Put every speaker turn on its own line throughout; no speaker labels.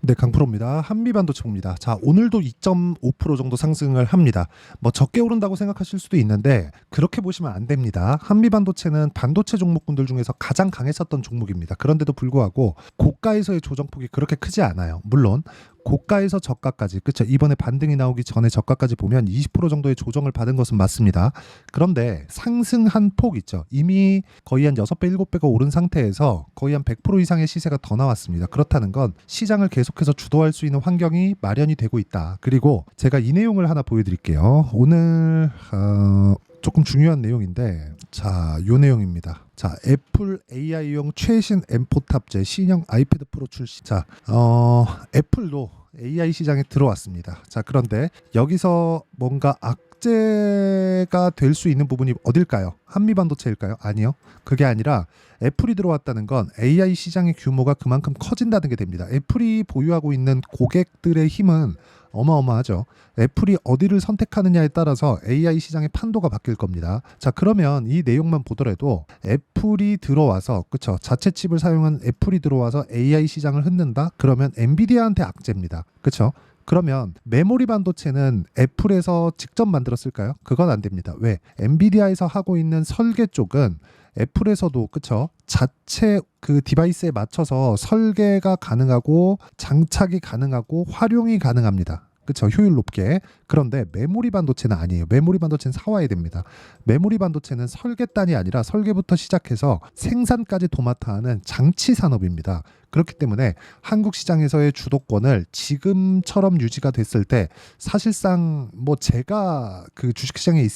네, 강프로입니다. 한미반도체입니다. 자, 오늘도 2.5% 정도 상승을 합니다. 뭐 적게 오른다고 생각하실 수도 있는데 그렇게 보시면 안 됩니다. 한미반도체는 반도체 종목군들 중에서 가장 강했었던 종목입니다. 그런데도 불구하고 고가에서의 조정폭이 그렇게 크지 않아요. 물론 고가에서 저가까지, 그렇죠? 이번에 반등이 나오기 전에 저가까지 보면 20% 정도의 조정을 받은 것은 맞습니다. 그런데 상승한 폭 있죠. 이미 거의 한 6배, 7배가 오른 상태에서 거의 한 100% 이상의 시세가 더 나왔습니다. 그렇다는 건 시장을 계속해서 주도할 수 있는 환경이 마련이 되고 있다. 그리고 제가 이 내용을 하나 보여드릴게요. 오늘 조금 중요한 내용인데, 자, 요 내용입니다. 자, 애플 AI용 최신 M4 탑재 신형 아이패드 프로 출시. 자, 애플도 AI 시장에 들어왔습니다. 자, 그런데 여기서 뭔가 악재가 될 수 있는 부분이 어딜까요? 한미반도체일까요? 아니요. 그게 아니라 애플이 들어왔다는 건 AI 시장의 규모가 그만큼 커진다는 게 됩니다. 애플이 보유하고 있는 고객들의 힘은 어마어마하죠. 애플이 어디를 선택하느냐에 따라서 AI 시장의 판도가 바뀔 겁니다. 자, 그러면 이 내용만 보더라도 애플이 들어와서, 그쵸, 자체 칩을 사용한 애플이 들어와서 AI 시장을 흔든다? 그러면 엔비디아한테 악재입니다. 그쵸? 그러면 메모리 반도체는 애플에서 직접 만들었을까요? 그건 안 됩니다. 왜? 엔비디아에서 하고 있는 설계 쪽은 애플에서도, 그쵸, 자체 그 디바이스에 맞춰서 설계가 가능하고 장착이 가능하고 활용이 가능합니다. 그쵸, 효율 높게. 그런데 메모리 반도체는 아니에요. 메모리 반도체는 사와야 됩니다. 메모리 반도체는 설계단이 아니라 설계부터 시작해서 생산까지 도맡아 하는 장치 산업입니다. 그렇기 때문에 한국 시장에서의 주도권을 지금처럼 유지가 됐을 때 사실상 뭐 제가 그 주식시장에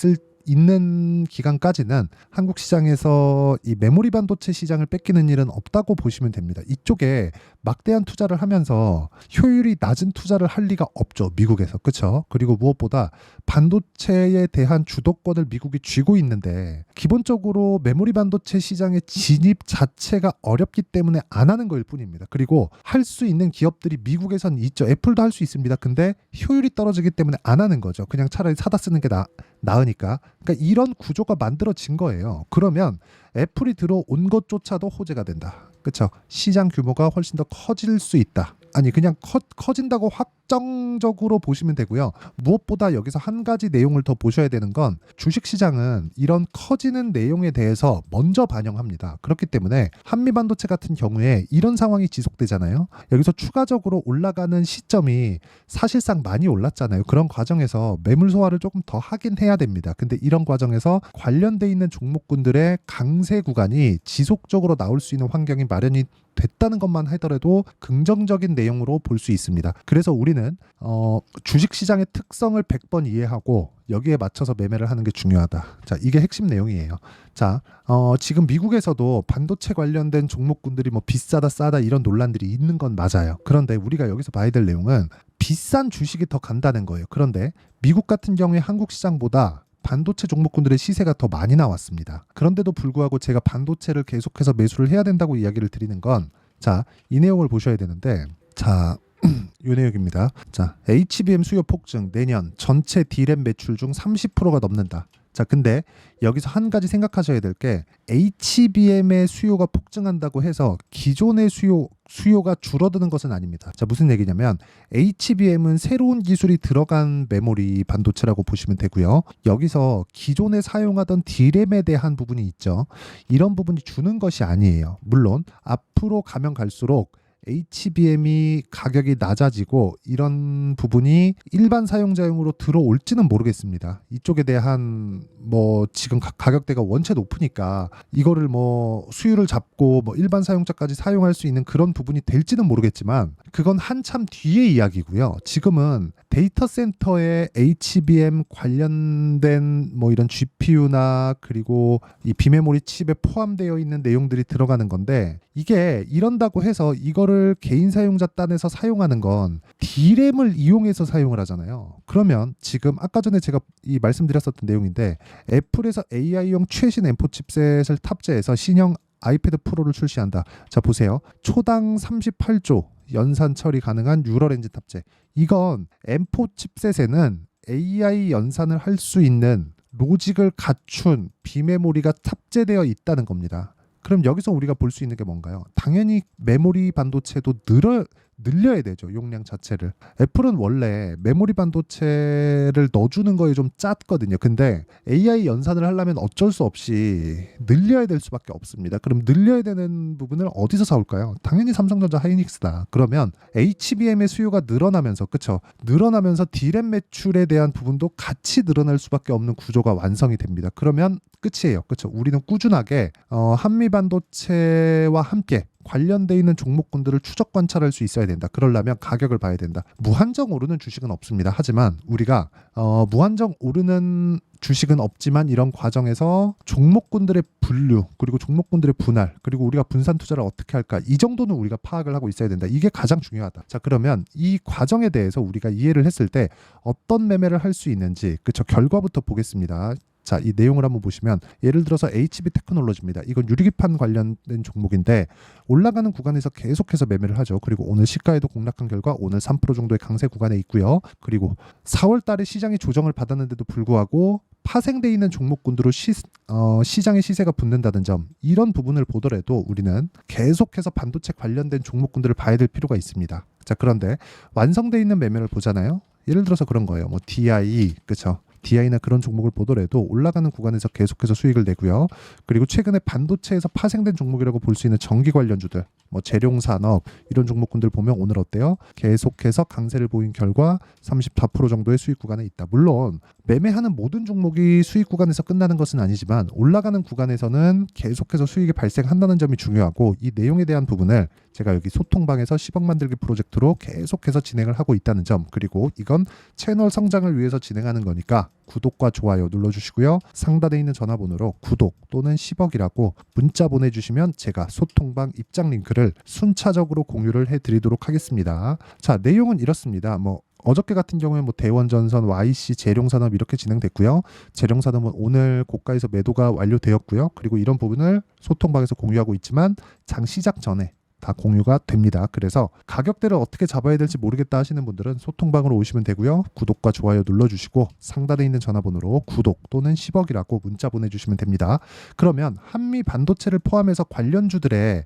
있는 기간까지는 한국 시장에서 이 메모리 반도체 시장을 뺏기는 일은 없다고 보시면 됩니다. 이쪽에 막대한 투자를 하면서 효율이 낮은 투자를 할 리가 없죠. 미국에서. 그렇죠? 그리고 무엇보다 반도체에 대한 주도권을 미국이 쥐고 있는데 기본적으로 메모리 반도체 시장의 진입 자체가 어렵기 때문에 안 하는 거일 뿐입니다. 그리고 할 수 있는 기업들이 미국에선 있죠. 애플도 할 수 있습니다. 근데 효율이 떨어지기 때문에 안 하는 거죠. 그냥 차라리 사다 쓰는 게 나으니까. 그러니까 이런 구조가 만들어진 거예요. 그러면 애플이 들어온 것조차도 호재가 된다. 그렇죠? 시장 규모가 훨씬 더 커질 수 있다. 아니, 그냥 커진다고 확정적으로 보시면 되고요. 무엇보다 여기서 한 가지 내용을 더 보셔야 되는 건 주식시장은 이런 커지는 내용에 대해서 먼저 반영합니다. 그렇기 때문에 한미반도체 같은 경우에 이런 상황이 지속되잖아요. 여기서 추가적으로 올라가는 시점이 사실상 많이 올랐잖아요. 그런 과정에서 매물 소화를 조금 더 하긴 해야 됩니다. 근데 이런 과정에서 관련돼 있는 종목군들의 강세 구간이 지속적으로 나올 수 있는 환경이 마련이 됐다는 것만 하더라도 긍정적인 내용으로 볼 수 있습니다. 그래서 우리는 주식시장의 특성을 100번 이해하고 여기에 맞춰서 매매를 하는 게 중요하다. 자, 이게 핵심 내용이에요. 자, 지금 미국에서도 반도체 관련된 종목군들이 뭐 비싸다 싸다 이런 논란들이 있는 건 맞아요. 그런데 우리가 여기서 봐야 될 내용은 비싼 주식이 더 간다는 거예요. 그런데 미국 같은 경우에 한국 시장보다 반도체 종목군들의 시세가 더 많이 나왔습니다. 그런데도 불구하고 제가 반도체를 계속해서 매수를 해야 된다고 이야기를 드리는 건, 자, 이 내용을 보셔야 되는데, 자, 이 내용입니다. 자, HBM 수요 폭증, 내년 전체 D램 매출 중 30%가 넘는다. 자, 근데 여기서 한 가지 생각하셔야 될 게 HBM의 수요가 폭증한다고 해서 기존의 수요가 줄어드는 것은 아닙니다. 자, 무슨 얘기냐면 HBM은 새로운 기술이 들어간 메모리 반도체라고 보시면 되고요. 여기서 기존에 사용하던 D램에 대한 부분이 있죠. 이런 부분이 주는 것이 아니에요. 물론 앞으로 가면 갈수록 HBM이 가격이 낮아지고 이런 부분이 일반 사용자용으로 들어올지는 모르겠습니다. 이쪽에 대한 뭐 지금 가격대가 원체 높으니까 이거를 뭐 수율을 잡고 뭐 일반 사용자까지 사용할 수 있는 그런 부분이 될지는 모르겠지만 그건 한참 뒤의 이야기고요. 지금은 데이터 센터에 HBM 관련된 뭐 이런 GPU나 그리고 이 비메모리 칩에 포함되어 있는 내용들이 들어가는 건데 이게 이런다고 해서 이거를 개인 사용자 단에서 사용하는 건 D램을 이용해서 사용을 하잖아요. 그러면 지금 아까 전에 제가 이 말씀드렸었던 내용인데 애플에서 AI용 최신 M4 칩셋을 탑재해서 신형 아이패드 프로를 출시한다. 자, 보세요. 초당 38조 연산 처리 가능한 뉴럴 엔진 탑재. 이건 M4 칩셋에는 AI 연산을 할 수 있는 로직을 갖춘 비메모리가 탑재되어 있다는 겁니다. 그럼 여기서 우리가 볼 수 있는 게 뭔가요? 당연히 메모리 반도체도 늘려야 되죠. 용량 자체를. 애플은 원래 메모리 반도체를 넣어주는 거에 좀 짰거든요. 근데 AI 연산을 하려면 어쩔 수 없이 늘려야 될 수밖에 없습니다. 그럼 늘려야 되는 부분을 어디서 사올까요? 당연히 삼성전자 하이닉스다. 그러면 HBM의 수요가 늘어나면서, 그쵸? 늘어나면서 D램 매출에 대한 부분도 같이 늘어날 수밖에 없는 구조가 완성이 됩니다. 그러면 끝이에요. 그쵸? 우리는 꾸준하게 한미 반도체와 함께 관련돼 있는 종목군들을 추적 관찰할 수 있어야 된다. 그러려면 가격을 봐야 된다. 무한정 오르는 주식은 없습니다. 하지만 우리가 무한정 오르는 주식은 없지만 이런 과정에서 종목군들의 분류, 그리고 종목군들의 분할, 그리고 우리가 분산 투자를 어떻게 할까, 이 정도는 우리가 파악을 하고 있어야 된다. 이게 가장 중요하다. 자, 그러면 이 과정에 대해서 우리가 이해를 했을 때 어떤 매매를 할 수 있는지, 그쵸, 결과부터 보겠습니다. 자, 이 내용을 한번 보시면, 예를 들어서 HB 테크놀로지입니다. 이건 유리기판 관련된 종목인데 올라가는 구간에서 계속해서 매매를 하죠. 그리고 오늘 시가에도 공략한 결과 오늘 3% 정도의 강세 구간에 있고요. 그리고 4월 달에 시장이 조정을 받았는데도 불구하고 파생돼 있는 종목군으로 시장의 시세가 붙는다는 점, 이런 부분을 보더라도 우리는 계속해서 반도체 관련된 종목군들을 봐야 될 필요가 있습니다. 자, 그런데 완성돼 있는 매매를 보잖아요. 예를 들어서 그런 거예요. 뭐 DI, 그쵸? DI나 그런 종목을 보더라도 올라가는 구간에서 계속해서 수익을 내고요. 그리고 최근에 반도체에서 파생된 종목이라고 볼 수 있는 전기 관련주들, 뭐 재룡산업, 이런 종목군들 보면 오늘 어때요? 계속해서 강세를 보인 결과 34% 정도의 수익 구간에 있다. 물론 매매하는 모든 종목이 수익 구간에서 끝나는 것은 아니지만 올라가는 구간에서는 계속해서 수익이 발생한다는 점이 중요하고, 이 내용에 대한 부분을 제가 여기 소통방에서 10억 만들기 프로젝트로 계속해서 진행을 하고 있다는 점, 그리고 이건 채널 성장을 위해서 진행하는 거니까 구독과 좋아요 눌러주시고요. 상단에 있는 전화번호로 구독 또는 10억이라고 문자 보내주시면 제가 소통방 입장 링크를 순차적으로 공유를 해드리도록 하겠습니다. 자, 내용은 이렇습니다. 어저께 같은 경우에 대원전선, YC, 재룡산업 이렇게 진행됐고요. 재룡산업은 오늘 고가에서 매도가 완료되었고요. 그리고 이런 부분을 소통방에서 공유하고 있지만 장 시작 전에 다 공유가 됩니다. 그래서 가격대를 어떻게 잡아야 될지 모르겠다 하시는 분들은 소통방으로 오시면 되고요. 구독과 좋아요 눌러주시고 상단에 있는 전화번호로 구독 또는 10억이라고 문자 보내주시면 됩니다. 그러면 한미 반도체를 포함해서 관련주들의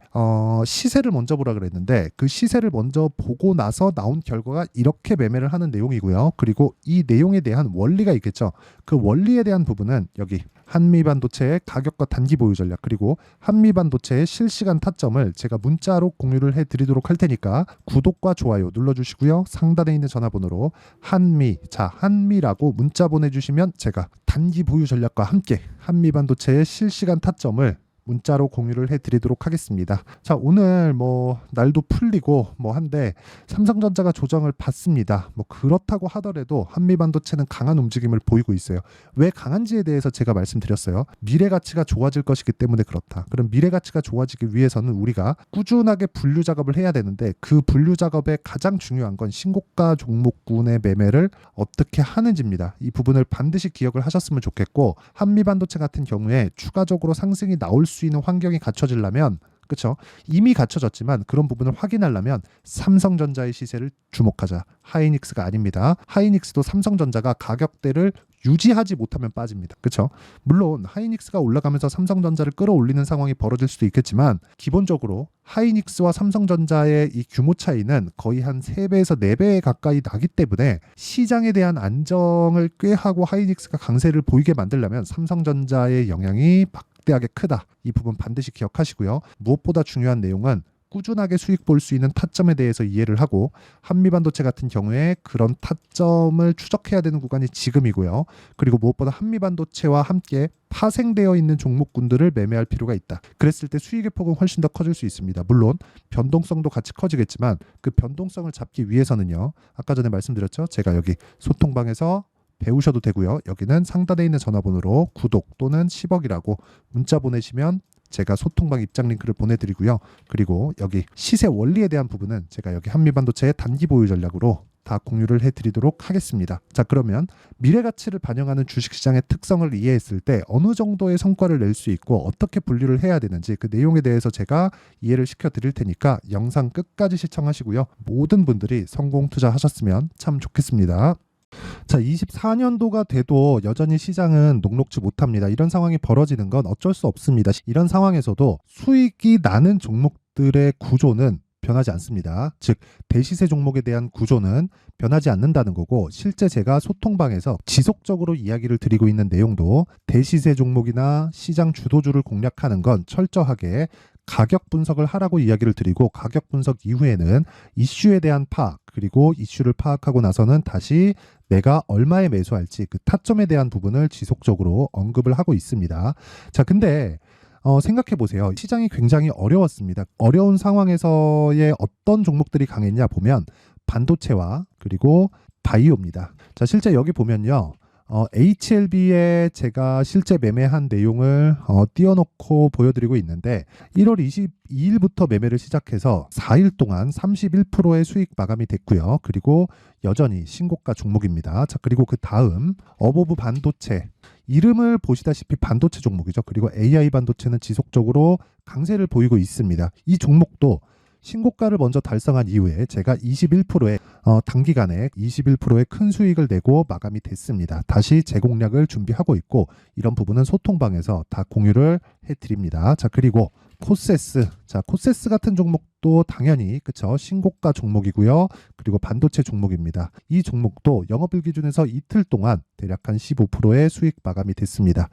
시세를 먼저 보라 그랬는데, 그 시세를 먼저 보고 나서 나온 결과가 이렇게 매매를 하는 내용이고요. 그리고 이 내용에 대한 원리가 있겠죠. 그 원리에 대한 부분은 여기 한미반도체의 가격과 단기 보유 전략, 그리고 한미반도체의 실시간 타점을 제가 문자로 공유를 해드리도록 할 테니까 구독과 좋아요 눌러주시고요. 상단에 있는 전화번호로 한미라고 문자 보내주시면 제가 단기 보유 전략과 함께 한미반도체의 실시간 타점을 문자로 공유를 해드리도록 하겠습니다. 자, 오늘 날도 풀리고 한데 삼성전자가 조정을 받습니다. 그렇다고 하더라도 한미반도체는 강한 움직임을 보이고 있어요. 왜 강한지에 대해서 제가 말씀드렸어요. 미래 가치가 좋아질 것이기 때문에 그렇다. 그럼 미래 가치가 좋아지기 위해서는 우리가 꾸준하게 분류 작업을 해야 되는데, 그 분류 작업의 가장 중요한 건 신고가 종목군의 매매를 어떻게 하는지입니다. 이 부분을 반드시 기억을 하셨으면 좋겠고, 한미반도체 같은 경우에 추가적으로 상승이 나올 수 있는 환경이 갖춰지려면, 그렇죠? 이미 갖춰졌지만 그런 부분을 확인하려면 삼성전자의 시세를 주목하자. 하이닉스가 아닙니다. 하이닉스도 삼성전자가 가격대를 유지하지 못하면 빠집니다. 그렇죠? 물론 하이닉스가 올라가면서 삼성전자를 끌어올리는 상황이 벌어질 수도 있겠지만, 기본적으로 하이닉스와 삼성전자의 이 규모 차이는 거의 한 3배에서 4배 가까이 나기 때문에 시장에 대한 안정을 꾀하고 하이닉스가 강세를 보이게 만들려면 삼성전자의 영향이 막대하게 크다. 이 부분 반드시 기억하시고요. 무엇보다 중요한 내용은 꾸준하게 수익 볼 수 있는 타점에 대해서 이해를 하고, 한미반도체 같은 경우에 그런 타점을 추적해야 되는 구간이 지금이고요. 그리고 무엇보다 한미반도체와 함께 파생되어 있는 종목군들을 매매할 필요가 있다. 그랬을 때 수익의 폭은 훨씬 더 커질 수 있습니다. 물론 변동성도 같이 커지겠지만 그 변동성을 잡기 위해서는요, 아까 전에 말씀드렸죠. 제가 여기 소통방에서 배우셔도 되고요. 여기는 상단에 있는 전화번호로 구독 또는 10억이라고 문자 보내시면 제가 소통방 입장 링크를 보내드리고요. 그리고 여기 시세 원리에 대한 부분은 제가 여기 한미반도체의 단기 보유 전략으로 다 공유를 해드리도록 하겠습니다. 자, 그러면 미래 가치를 반영하는 주식시장의 특성을 이해했을 때 어느 정도의 성과를 낼 수 있고 어떻게 분류를 해야 되는지, 그 내용에 대해서 제가 이해를 시켜드릴 테니까 영상 끝까지 시청하시고요. 모든 분들이 성공 투자하셨으면 참 좋겠습니다. 자, 24년도가 돼도 여전히 시장은 녹록지 못합니다. 이런 상황이 벌어지는 건 어쩔 수 없습니다. 이런 상황에서도 수익이 나는 종목들의 구조는 변하지 않습니다. 즉 대시세 종목에 대한 구조는 변하지 않는다는 거고, 실제 제가 소통방에서 지속적으로 이야기를 드리고 있는 내용도 대시세 종목이나 시장 주도주를 공략하는 건 철저하게 가격 분석을 하라고 이야기를 드리고, 가격 분석 이후에는 이슈에 대한 파악, 그리고 이슈를 파악하고 나서는 다시 내가 얼마에 매수할지 그 타점에 대한 부분을 지속적으로 언급을 하고 있습니다. 자, 근데 생각해 보세요. 시장이 굉장히 어려웠습니다. 어려운 상황에서의 어떤 종목들이 강했냐 보면 반도체와 그리고 바이오입니다. 자, 실제 여기 보면요. HLB에 제가 실제 매매한 내용을 띄워놓고 보여드리고 있는데, 1월 22일부터 매매를 시작해서 4일 동안 31%의 수익 마감이 됐고요. 그리고 여전히 신고가 종목입니다. 자, 그리고 그 다음 어보브 반도체, 이름을 보시다시피 반도체 종목이죠. 그리고 AI 반도체는 지속적으로 강세를 보이고 있습니다. 이 종목도 신고가를 먼저 달성한 이후에 제가 21%의 단기간에 21%의 큰 수익을 내고 마감이 됐습니다. 다시 재공략을 준비하고 있고, 이런 부분은 소통방에서 다 공유를 해드립니다. 자, 그리고 코세스. 자, 코세스 같은 종목도 당연히 그쵸, 신고가 종목이고요. 그리고 반도체 종목입니다. 이 종목도 영업일 기준에서 이틀 동안 대략 한 15%의 수익 마감이 됐습니다.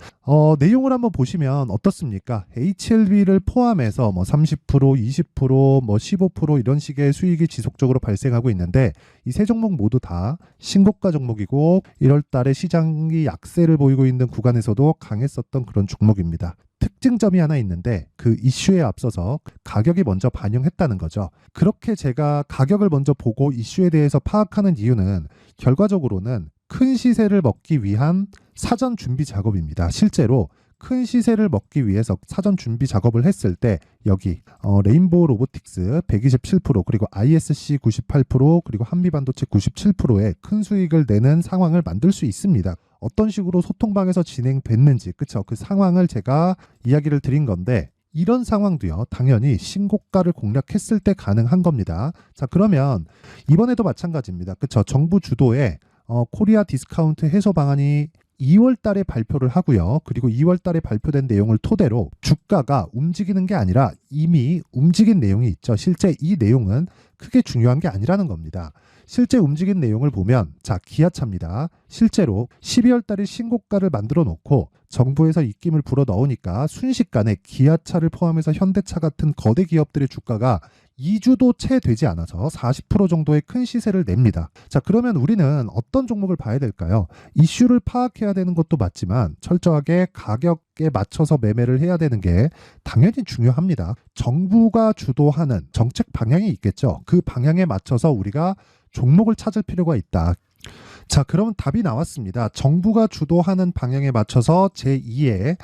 내용을 한번 보시면 어떻습니까? HLB를 포함해서 뭐 30%, 20%, 뭐 15% 이런 식의 수익이 지속적으로 발생하고 있는데, 이 세 종목 모두 다 신고가 종목이고 1월 달에 시장이 약세를 보이고 있는 구간에서도 강했었던 그런 종목입니다. 특징점이 하나 있는데, 그 이슈에 앞서서 가격이 먼저 반영했다는 거죠. 그렇게 제가 가격을 먼저 보고 이슈에 대해서 파악하는 이유는 결과적으로는 큰 시세를 먹기 위한 사전 준비 작업입니다. 실제로 큰 시세를 먹기 위해서 사전 준비 작업을 했을 때 여기 레인보우 로보틱스 127%, 그리고 ISC 98%, 그리고 한미반도체 97%의 큰 수익을 내는 상황을 만들 수 있습니다. 어떤 식으로 소통방에서 진행됐는지, 그쵸? 그 상황을 제가 이야기를 드린 건데, 이런 상황도요, 당연히 신고가를 공략했을 때 가능한 겁니다. 자, 그러면 이번에도 마찬가지입니다. 그쵸? 정부 주도의 코리아 디스카운트 해소 방안이 2월 달에 발표를 하고요. 그리고 2월 달에 발표된 내용을 토대로 주가가 움직이는 게 아니라 이미 움직인 내용이 있죠. 실제 이 내용은 크게 중요한 게 아니라는 겁니다. 실제 움직인 내용을 보면, 자, 기아차입니다. 실제로 12월 달에 신고가를 만들어 놓고 정부에서 입김을 불어 넣으니까 순식간에 기아차를 포함해서 현대차 같은 거대 기업들의 주가가 2주도 채 되지 않아서 40% 정도의 큰 시세를 냅니다. 자, 그러면 우리는 어떤 종목을 봐야 될까요? 이슈를 파악해야 되는 것도 맞지만 철저하게 가격에 맞춰서 매매를 해야 되는 게 당연히 중요합니다. 정부가 주도하는 정책 방향이 있겠죠. 그 방향에 맞춰서 우리가 종목을 찾을 필요가 있다. 자, 그러면 답이 나왔습니다. 정부가 주도하는 방향에 맞춰서 제2의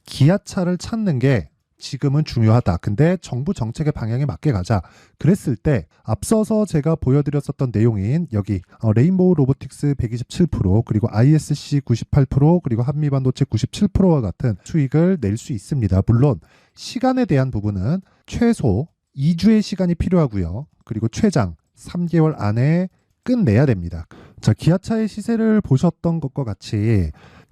기아차를 찾는 게 지금은 중요하다. 근데 정부 정책의 방향에 맞게 가자. 그랬을 때 앞서서 제가 보여드렸었던 내용인 여기 레인보우 로보틱스 127%, 그리고 ISC 98%, 그리고 한미반도체 97%와 같은 수익을 낼 수 있습니다. 물론 시간에 대한 부분은 최소 2주의 시간이 필요하고요. 그리고 최장 3개월 안에 끝내야 됩니다. 자, 기아차의 시세를 보셨던 것과 같이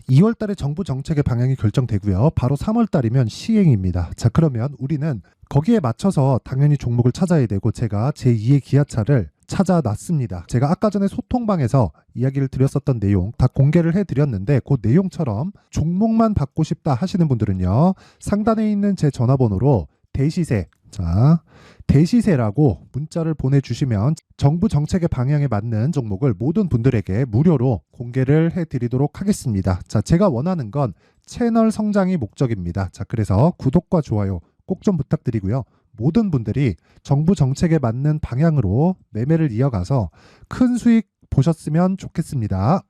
2월 달에 정부 정책의 방향이 결정되고요. 바로 3월 달이면 시행입니다. 자, 그러면 우리는 거기에 맞춰서 당연히 종목을 찾아야 되고, 제가 제2의 기아차를 찾아놨습니다. 제가 아까 전에 소통방에서 이야기를 드렸었던 내용 다 공개를 해드렸는데, 그 내용처럼 종목만 받고 싶다 하시는 분들은요, 상단에 있는 제 전화번호로 대시세, 자, 대시세라고 문자를 보내주시면 정부 정책의 방향에 맞는 종목을 모든 분들에게 무료로 공개를 해드리도록 하겠습니다. 자, 제가 원하는 건 채널 성장이 목적입니다. 자, 그래서 구독과 좋아요 꼭 좀 부탁드리고요. 모든 분들이 정부 정책에 맞는 방향으로 매매를 이어가서 큰 수익 보셨으면 좋겠습니다.